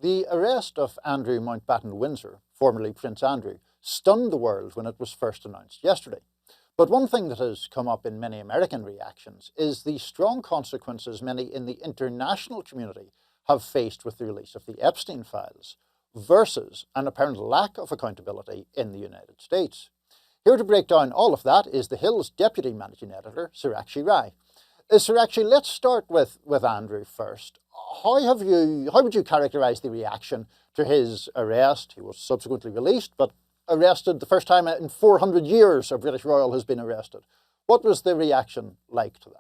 The arrest of Andrew Mountbatten Windsor, formerly Prince Andrew, stunned the world when it was first announced yesterday. But one thing that has come up in many American reactions is the strong consequences many in the international community have faced with the release of the Epstein files versus an apparent lack of accountability in the United States. Here to break down all of that is The Hill's Deputy Managing Editor, Sarakshi Rai. Sarakshi, let's start with Andrew first. How would you characterise the reaction to his arrest? He was subsequently released, but arrested the first time in 400 years a British royal has been arrested. What was the reaction like to that?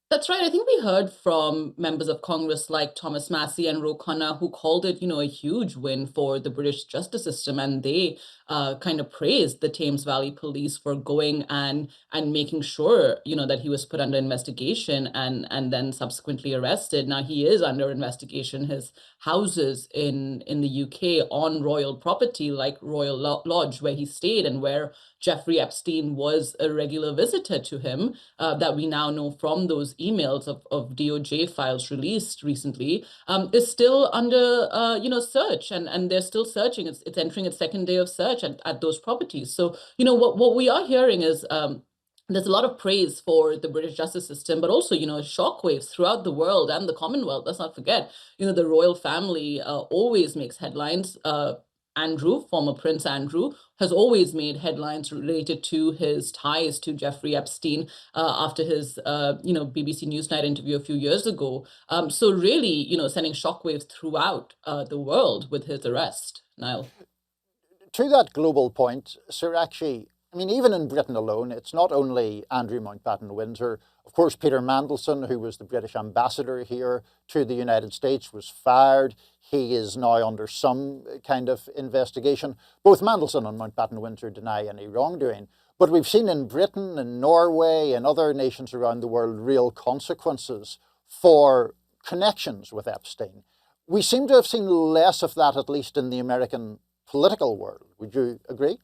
That's right. I think we heard from members of Congress like Thomas Massey and Ro Khanna who called it, a huge win for the British justice system, and they kind of praised the Thames Valley Police for going and making sure, that he was put under investigation and then subsequently arrested. Now he is under investigation. His houses in the UK on royal property, like Lodge, where he stayed and where Jeffrey Epstein was a regular visitor to him, that we now know from those emails of DOJ files released recently, is still under search, and they're still searching. It's entering its second day of search at those properties. So what we are hearing is. There's a lot of praise for the British justice system, but also, shockwaves throughout the world and the Commonwealth. Let's not forget, the royal family always makes headlines. Andrew, former Prince Andrew, has always made headlines related to his ties to Jeffrey Epstein after his, BBC Newsnight interview a few years ago. So really, sending shockwaves throughout the world with his arrest, Niall. To that global point, Sarakshi, I mean, even in Britain alone, it's not only Andrew Mountbatten Windsor. Of course, Peter Mandelson, who was the British ambassador here to the United States, was fired. He is now under some kind of investigation. Both Mandelson and Mountbatten Windsor deny any wrongdoing. But we've seen in Britain and Norway and other nations around the world real consequences for connections with Epstein. We seem to have seen less of that, at least in the American political world. Would you agree?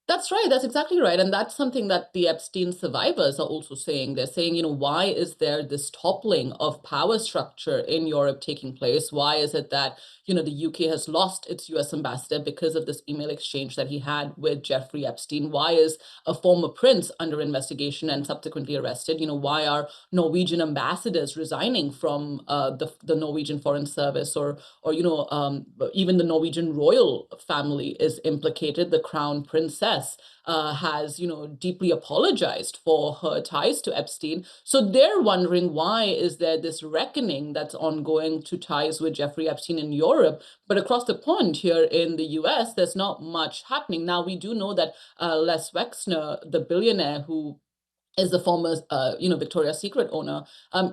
That's right. That's exactly right. And that's something that the Epstein survivors are also saying. They're saying, why is there this toppling of power structure in Europe taking place? Why is it that, the UK has lost its US ambassador because of this email exchange that he had with Jeffrey Epstein? Why is a former prince under investigation and subsequently arrested? Why are Norwegian ambassadors resigning from the Norwegian Foreign Service, or even the Norwegian royal family is implicated. The crown princess has, deeply apologized for her ties to Epstein. So they're wondering, why is there this reckoning that's ongoing to ties with Jeffrey Epstein in Europe, but across the pond here in the US, there's not much happening. Now, we do know that Les Wexner, the billionaire who is the former, Victoria's Secret owner.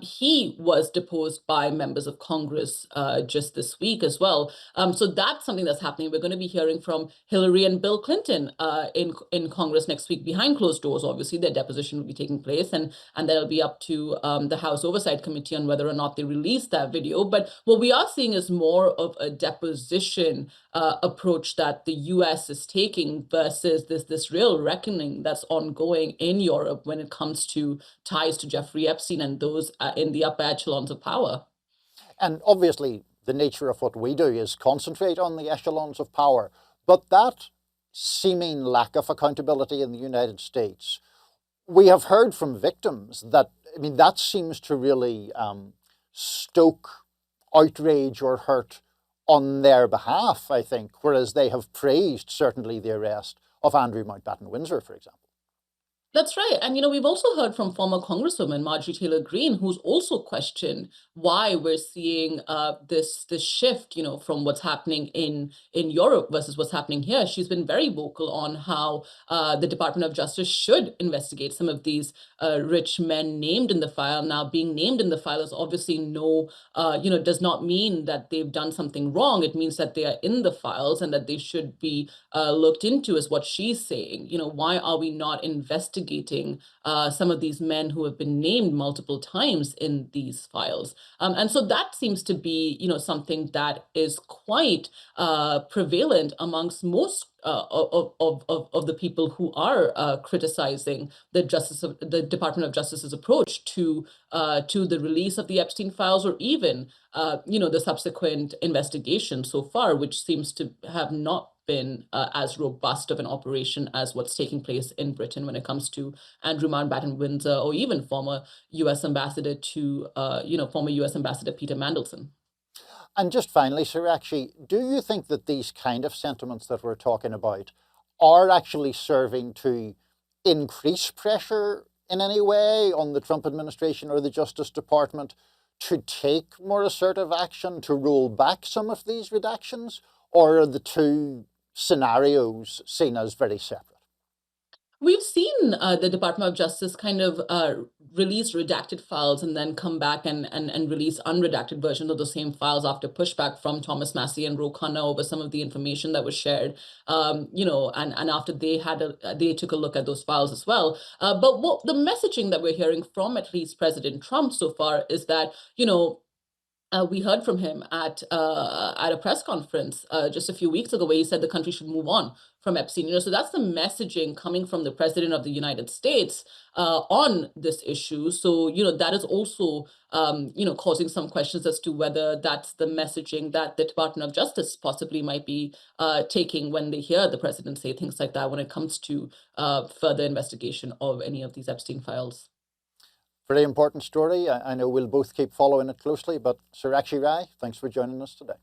He was deposed by members of Congress just this week as well. So that's something that's happening. We're going to be hearing from Hillary and Bill Clinton in Congress next week behind closed doors. Obviously, their deposition will be taking place, and that'll be up to the House Oversight Committee on whether or not they release that video. But what we are seeing is more of a deposition approach that the U.S. is taking versus this real reckoning that's ongoing in Europe when it comes to ties to Jeffrey Epstein and those in the upper echelons of power. And obviously, the nature of what we do is concentrate on the echelons of power. But that seeming lack of accountability in the United States, we have heard from victims that, I mean, that seems to really stoke outrage or hurt on their behalf, I think, whereas they have praised certainly the arrest of Andrew Mountbatten Windsor, for example. That's right. And, we've also heard from former Congresswoman Marjorie Taylor Greene, who's also questioned why we're seeing this shift, from what's happening in Europe versus what's happening here. She's been very vocal on how the Department of Justice should investigate some of these rich men named in the file. Now, being named in the file is obviously does not mean that they've done something wrong. It means that they are in the files and that they should be looked into, is what she's saying. Why are we not investigating investigating some of these men who have been named multiple times in these files. And so that seems to be, something that is quite prevalent amongst most of the people who are criticizing the Department of Justice's approach to the release of the Epstein files, or even the subsequent investigation so far, which seems to have not been as robust of an operation as what's taking place in Britain when it comes to Andrew Mountbatten Windsor, or even former U.S. Ambassador Peter Mandelson. And just finally, Sarakshi, do you think that these kind of sentiments that we're talking about are actually serving to increase pressure in any way on the Trump administration or the Justice Department to take more assertive action, to roll back some of these redactions? Or are the two scenarios seen as very separate? We've seen the Department of Justice kind of release redacted files and then come back and release unredacted versions of the same files after pushback from Thomas Massie and Ro Khanna over some of the information that was shared, and after they took a look at those files as well. But what the messaging that we're hearing from at least President Trump so far is that, we heard from him at a press conference just a few weeks ago, where he said the country should move on from Epstein. So that's the messaging coming from the President of the United States on this issue. So that is also causing some questions as to whether that's the messaging that the Department of Justice possibly might be taking when they hear the president say things like that when it comes to further investigation of any of these Epstein files. Very important story. I know we'll both keep following it closely, but Sarakshi Rai, thanks for joining us today.